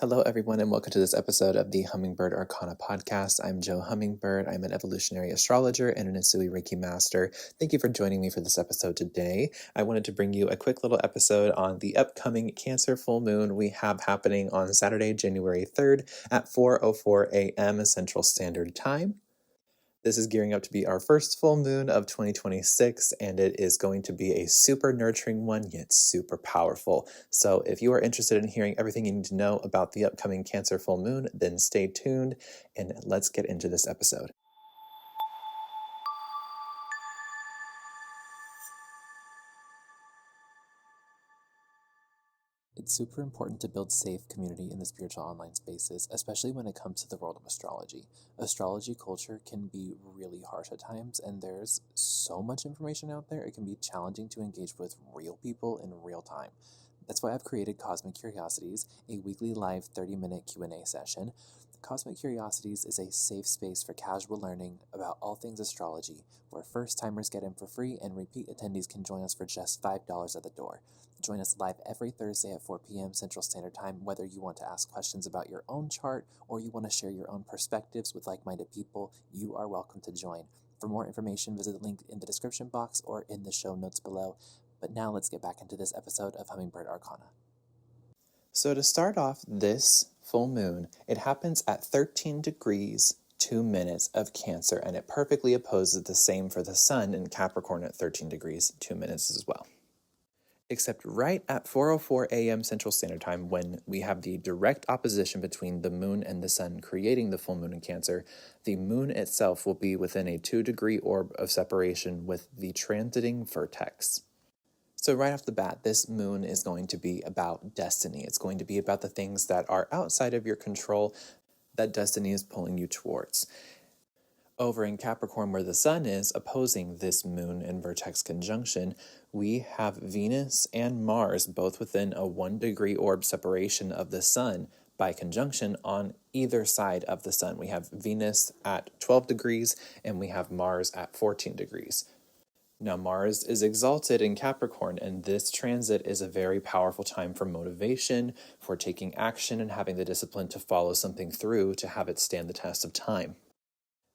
Hello, everyone, and welcome to this episode of the Hummingbird Arcana Podcast. I'm Jo Hummingbird. I'm an Evolutionary Astrologer and an Usui Reiki Master. Thank you for joining me for this episode today. I wanted to bring you a quick little episode on the upcoming Cancer full moon we have happening on Saturday, January 3rd at 4:04 a.m. Central Standard Time. This is gearing up to be our first full moon of 2026, and it is going to be a super nurturing one, yet super powerful. So if you are interested in hearing everything you need to know about the upcoming Cancer full moon, then stay tuned, and let's get into this episode. It's super important to build safe community in the spiritual online spaces, especially when it comes to the world of astrology. Astrology culture can be really harsh at times, and there's so much information out there, it can be challenging to engage with real people in real time. That's why I've created Cosmic Curiosities, a weekly live 30-minute Q&A session. Cosmic Curiosities is a safe space for casual learning about all things astrology, where first-timers get in for free and repeat attendees can join us for just $5 at the door. Join us live every Thursday at 4 p.m. Central Standard Time, whether you want to ask questions about your own chart or you want to share your own perspectives with like-minded people, you are welcome to join. For more information, visit the link in the description box or in the show notes below. But now let's get back into this episode of Hummingbird Arcana. So to start off this full moon, it happens at 13 degrees, 2 minutes of Cancer, and it perfectly opposes the same for the Sun in Capricorn at 13 degrees, 2 minutes as well. Except right at 4:04 a.m. Central Standard Time, when we have the direct opposition between the moon and the sun creating the full moon in Cancer, the moon itself will be within a 2-degree orb of separation with the transiting vertex. So right off the bat, this moon is going to be about destiny. It's going to be about the things that are outside of your control that destiny is pulling you towards. Over in Capricorn, where the sun is opposing this moon in vertex conjunction, we have Venus and Mars both within a 1-degree orb separation of the sun by conjunction on either side of the sun. We have Venus at 12 degrees and we have Mars at 14 degrees. Now, Mars is exalted in Capricorn, and this transit is a very powerful time for motivation, for taking action and having the discipline to follow something through to have it stand the test of time.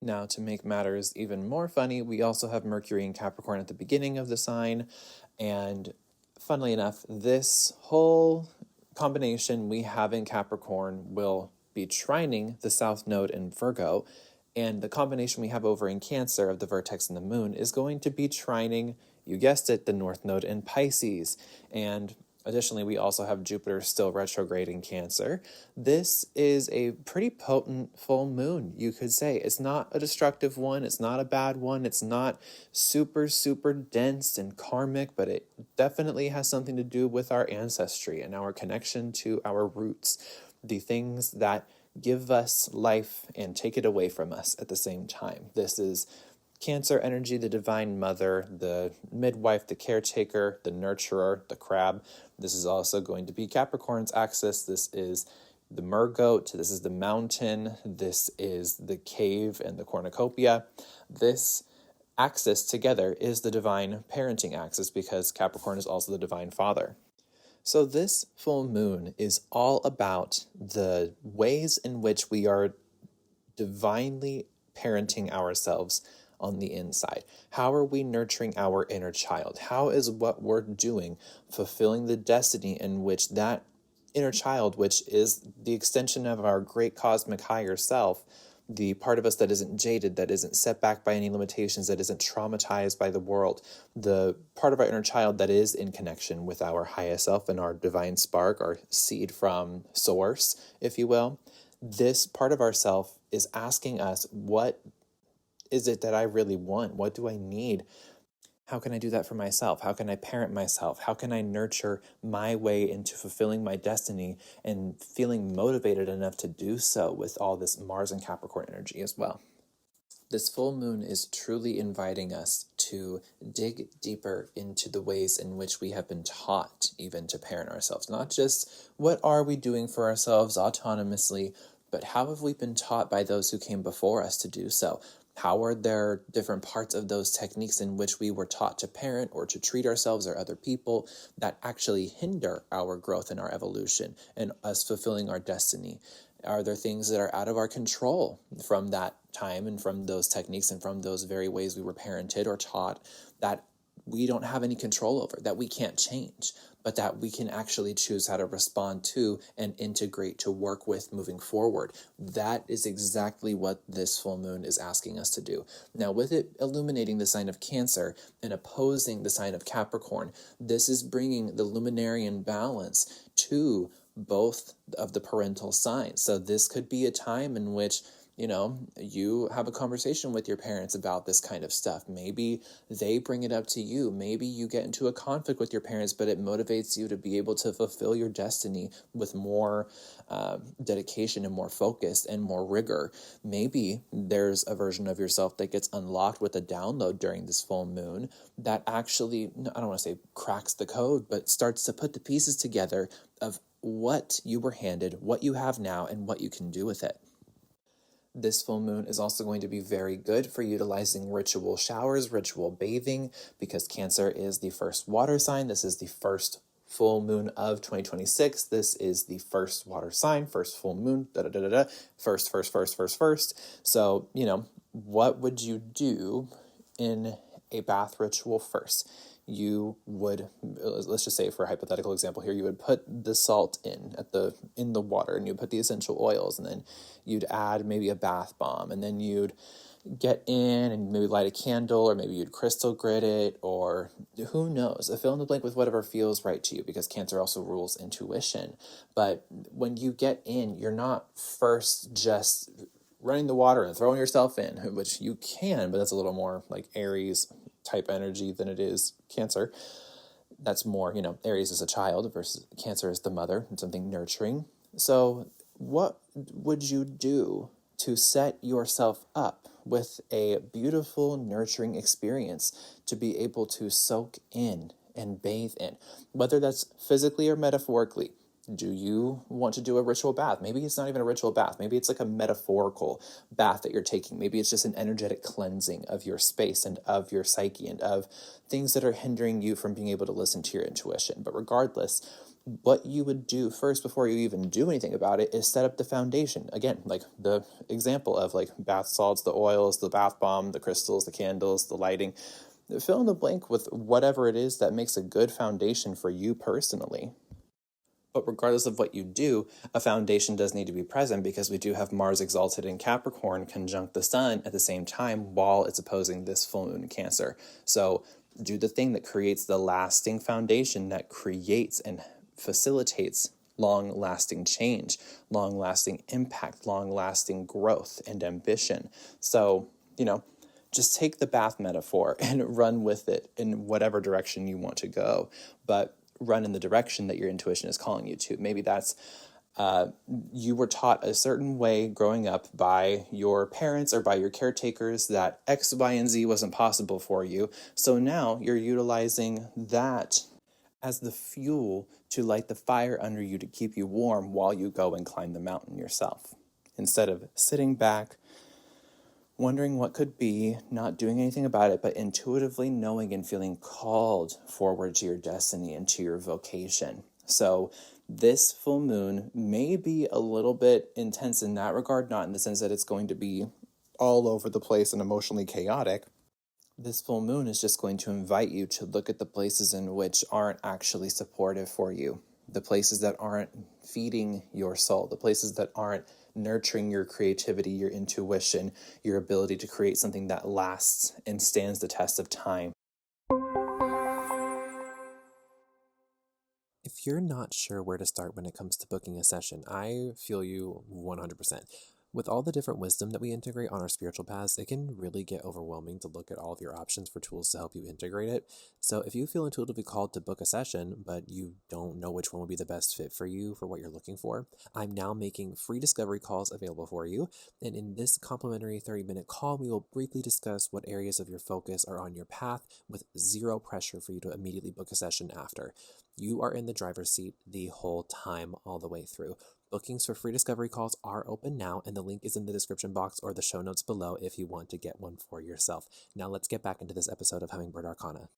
Now, to make matters even more funny, we also have Mercury in Capricorn at the beginning of the sign, and funnily enough, this whole combination we have in Capricorn will be trining the South Node in Virgo, and the combination we have over in Cancer of the vertex and the moon is going to be trining, you guessed it, the North Node in Pisces. And additionally, we also have Jupiter still retrograde in Cancer. This is a pretty potent full moon, you could say. It's not a destructive one. It's not a bad one. It's not super, super dense and karmic, but it definitely has something to do with our ancestry and our connection to our roots, the things that give us life and take it away from us at the same time. This is Cancer energy, the divine mother, the midwife, the caretaker, the nurturer, the crab. This is also going to be Capricorn's axis. This is the mergoat. This is the mountain. This is the cave and the cornucopia. This axis together is the divine parenting axis because Capricorn is also the divine father. So this full moon is all about the ways in which we are divinely parenting ourselves on the inside. How are we nurturing our inner child? How is what we're doing fulfilling the destiny in which that inner child, which is the extension of our great cosmic higher self, the part of us that isn't jaded, that isn't set back by any limitations, that isn't traumatized by the world, the part of our inner child that is in connection with our highest self and our divine spark, our seed from source, if you will. This part of ourself is asking us, what is it that I really want? What do I need? How can I do that for myself? How can I parent myself? How can I nurture my way into fulfilling my destiny and feeling motivated enough to do so with all this Mars and Capricorn energy as well? This full moon is truly inviting us to dig deeper into the ways in which we have been taught even to parent ourselves. Not just what are we doing for ourselves autonomously, but how have we been taught by those who came before us to do so? How are there different parts of those techniques in which we were taught to parent or to treat ourselves or other people that actually hinder our growth and our evolution and us fulfilling our destiny? Are there things that are out of our control from that time and from those techniques and from those very ways we were parented or taught that we don't have any control over, that we can't change, but that we can actually choose how to respond to and integrate to work with moving forward? That is exactly what this full moon is asking us to do. Now, with it illuminating the sign of Cancer and opposing the sign of Capricorn, this is bringing the luminarian balance to both of the parental signs. So this could be a time in which you have a conversation with your parents about this kind of stuff. Maybe they bring it up to you. Maybe you get into a conflict with your parents, but it motivates you to be able to fulfill your destiny with more dedication and more focus and more rigor. Maybe there's a version of yourself that gets unlocked with a download during this full moon that actually, I don't want to say cracks the code, but starts to put the pieces together of what you were handed, what you have now, and what you can do with it. This full moon is also going to be very good for utilizing ritual showers, ritual bathing, because Cancer is the first water sign. This is the first full moon of 2026. This is the first water sign, first full moon, first. So, what would you do in a bath ritual first? You would, let's just say for a hypothetical example here, you would put the salt in the water, and you put the essential oils, and then you'd add maybe a bath bomb, and then you'd get in and maybe light a candle, or maybe you'd crystal grid it, or who knows, fill in the blank with whatever feels right to you, because Cancer also rules intuition. But when you get in, you're not first just running the water and throwing yourself in, which you can, but that's a little more like Aries type energy than it is Cancer. That's more, Aries is a child versus Cancer is the mother and something nurturing. So what would you do to set yourself up with a beautiful, nurturing experience to be able to soak in and bathe in, whether that's physically or metaphorically? Do you want to do a ritual bath? Maybe it's not even a ritual bath. Maybe it's like a metaphorical bath that you're taking. Maybe it's just an energetic cleansing of your space and of your psyche and of things that are hindering you from being able to listen to your intuition. But regardless, what you would do first before you even do anything about it is set up the foundation. Again, like the example of like bath salts, the oils, the bath bomb, the crystals, the candles, the lighting. Fill in the blank with whatever it is that makes a good foundation for you personally. But regardless of what you do, a foundation does need to be present, because we do have Mars exalted in Capricorn conjunct the Sun at the same time while it's opposing this full moon in Cancer. So do the thing that creates the lasting foundation that creates and facilitates long-lasting change, long-lasting impact, long-lasting growth and ambition. So, just take the bath metaphor and run with it in whatever direction you want to go. But run in the direction that your intuition is calling you to. Maybe that's you were taught a certain way growing up by your parents or by your caretakers that X, Y, and Z wasn't possible for you. So now you're utilizing that as the fuel to light the fire under you to keep you warm while you go and climb the mountain yourself. Instead of sitting back, wondering what could be, not doing anything about it, but intuitively knowing and feeling called forward to your destiny and to your vocation. So this full moon may be a little bit intense in that regard, not in the sense that it's going to be all over the place and emotionally chaotic. This full moon is just going to invite you to look at the places in which aren't actually supportive for you, the places that aren't feeding your soul, the places that aren't nurturing your creativity, your intuition, your ability to create something that lasts and stands the test of time. If you're not sure where to start when it comes to booking a session, I feel you 100%. With all the different wisdom that we integrate on our spiritual paths, it can really get overwhelming to look at all of your options for tools to help you integrate it. So if you feel intuitively called to book a session, but you don't know which one would be the best fit for you for what you're looking for, I'm now making free discovery calls available for you. And in this complimentary 30-minute call, we will briefly discuss what areas of your focus are on your path with zero pressure for you to immediately book a session after. You are in the driver's seat the whole time, all the way through. Bookings for free discovery calls are open now, and the link is in the description box or the show notes below if you want to get one for yourself. Now let's get back into this episode of Hummingbird Arcana.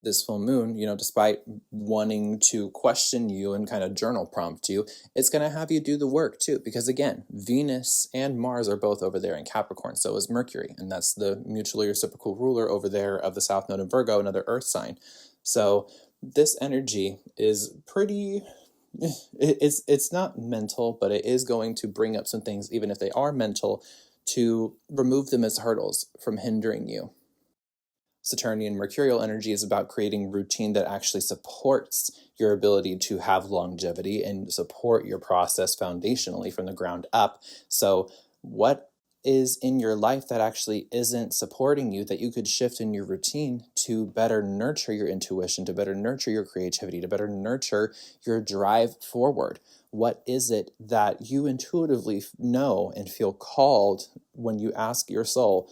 This full moon, despite wanting to question you and kind of journal prompt you, it's going to have you do the work too. Because again, Venus and Mars are both over there in Capricorn. So is Mercury. And that's the mutually reciprocal ruler over there of the South Node in Virgo, another Earth sign. So this energy is pretty, it's not mental, but it is going to bring up some things, even if they are mental, to remove them as hurdles from hindering you. Saturnian Mercurial energy is about creating routine that actually supports your ability to have longevity and support your process foundationally from the ground up. So what is in your life that actually isn't supporting you that you could shift in your routine to better nurture your intuition, to better nurture your creativity, to better nurture your drive forward? What is it that you intuitively know and feel called when you ask your soul,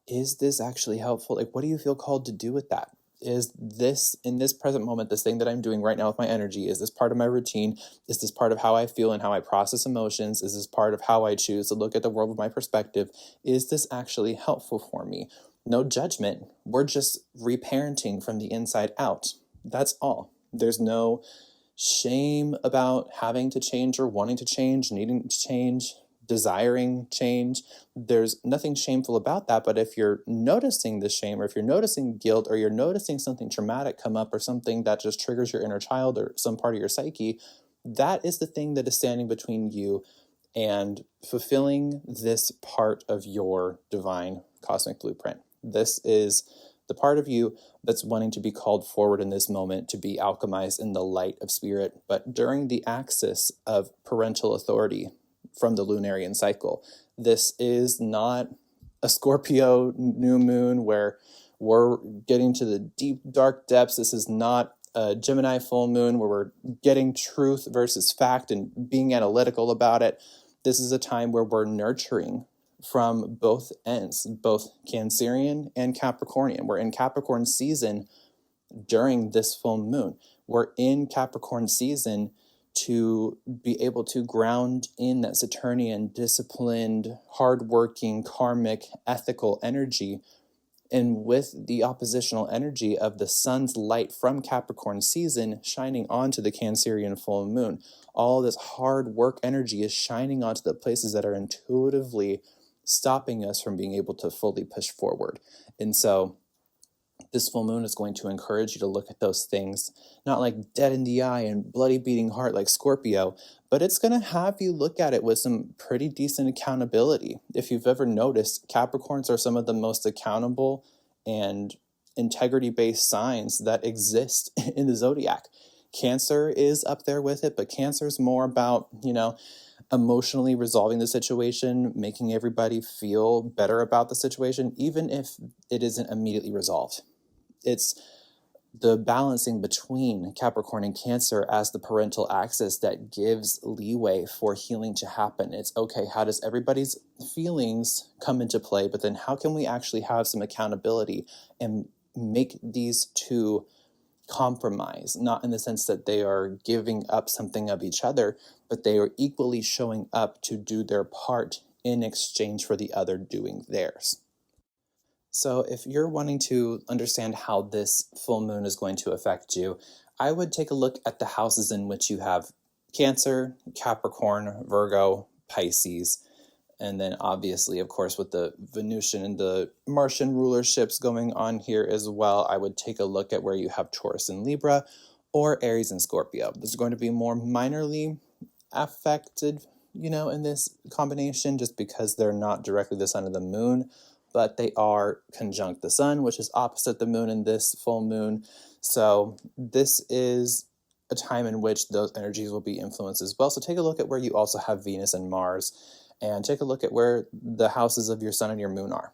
is this actually helpful? Like, what do you feel called to do with that? Is this, in this present moment, this thing that I'm doing right now with my energy, is this part of my routine? Is this part of how I feel and how I process emotions? Is this part of how I choose to look at the world with my perspective? Is this actually helpful for me? No judgment. We're just reparenting from the inside out. That's all. There's no shame about having to change or wanting to change, needing to change, desiring change. There's nothing shameful about that. But if you're noticing the shame, or if you're noticing guilt, or you're noticing something traumatic come up, or something that just triggers your inner child or some part of your psyche, that is the thing that is standing between you and fulfilling this part of your divine cosmic blueprint. This is the part of you that's wanting to be called forward in this moment, to be alchemized in the light of spirit, but during the axis of parental authority from the lunarian cycle. This is not a Scorpio new moon where we're getting to the deep, dark depths. This is not a Gemini full moon where we're getting truth versus fact and being analytical about it. This is a time where we're nurturing from both ends, both Cancerian and Capricornian. We're in Capricorn season during this full moon. We're in Capricorn season to be able to ground in that Saturnian, disciplined, hardworking, karmic, ethical energy. And with the oppositional energy of the sun's light from Capricorn season shining onto the Cancerian full moon, all this hard work energy is shining onto the places that are intuitively stopping us from being able to fully push forward. And so this full moon is going to encourage you to look at those things, not like dead in the eye and bloody beating heart like Scorpio, but it's going to have you look at it with some pretty decent accountability. If you've ever noticed, Capricorns are some of the most accountable and integrity-based signs that exist in the zodiac. Cancer is up there with it, but Cancer is more about, emotionally resolving the situation, making everybody feel better about the situation, even if it isn't immediately resolved. It's the balancing between Capricorn and Cancer as the parental axis that gives leeway for healing to happen. It's okay, how does everybody's feelings come into play, but then how can we actually have some accountability and make these two compromise, not in the sense that they are giving up something of each other, but they are equally showing up to do their part in exchange for the other doing theirs. So if you're wanting to understand how this full moon is going to affect you, I would take a look at the houses in which you have Cancer, Capricorn, Virgo, Pisces, and then obviously, of course, with the Venusian and the Martian rulerships going on here as well, I would take a look at where you have Taurus and Libra or Aries and Scorpio. This is going to be more minorly affected, in this combination, just because they're not directly the sun or the moon, but they are conjunct the sun, which is opposite the moon in this full moon. So this is a time in which those energies will be influenced as well. So take a look at where you also have Venus and Mars, and take a look at where the houses of your sun and your moon are.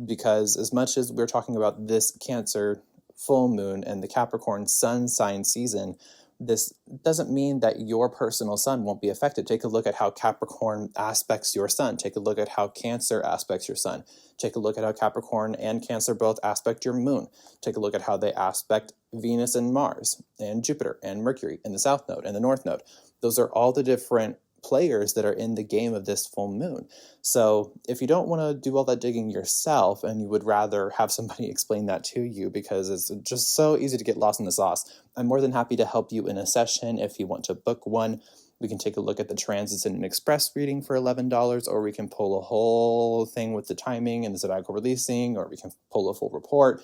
Because as much as we're talking about this Cancer full moon and the Capricorn sun sign season, this doesn't mean that your personal sun won't be affected. Take a look at how Capricorn aspects your sun. Take a look at how Cancer aspects your sun. Take a look at how Capricorn and Cancer both aspect your moon. Take a look at how they aspect Venus and Mars and Jupiter and Mercury and the South Node and the North Node. Those are all the different players that are in the game of this full moon. So if you don't want to do all that digging yourself and you would rather have somebody explain that to you because it's just so easy to get lost in the sauce, I'm more than happy to help you in a session. If you want to book one, we can take a look at the transits in an express reading for $11, or we can pull a whole thing with the timing and the zodiacal releasing, or we can pull a full report.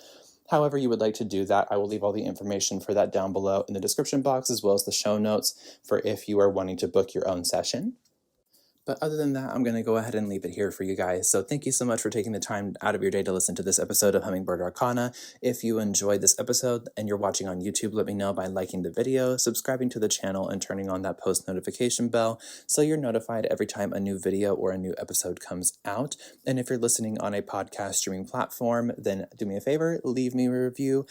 However you would like to do that, I will leave all the information for that down below in the description box, as well as the show notes for if you are wanting to book your own session. But other than that, I'm going to go ahead and leave it here for you guys. So thank you so much for taking the time out of your day to listen to this episode of Hummingbird Arcana. If you enjoyed this episode and you're watching on YouTube, let me know by liking the video, subscribing to the channel, and turning on that post notification bell so you're notified every time a new video or a new episode comes out. And if you're listening on a podcast streaming platform, then do me a favor, leave me a review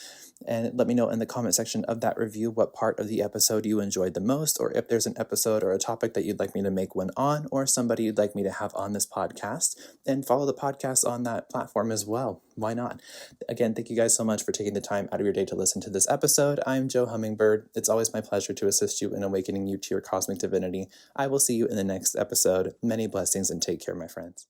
and let me know in the comment section of that review what part of the episode you enjoyed the most, or if there's an episode or a topic that you'd like me to make one on, or somebody you'd like me to have on this podcast, and follow the podcast on that platform as well. Why not? Again, thank you guys so much for taking the time out of your day to listen to this episode. I'm Jo Hummingbird. It's always my pleasure to assist you in awakening you to your cosmic divinity. I will see you in the next episode. Many blessings and take care, my friends.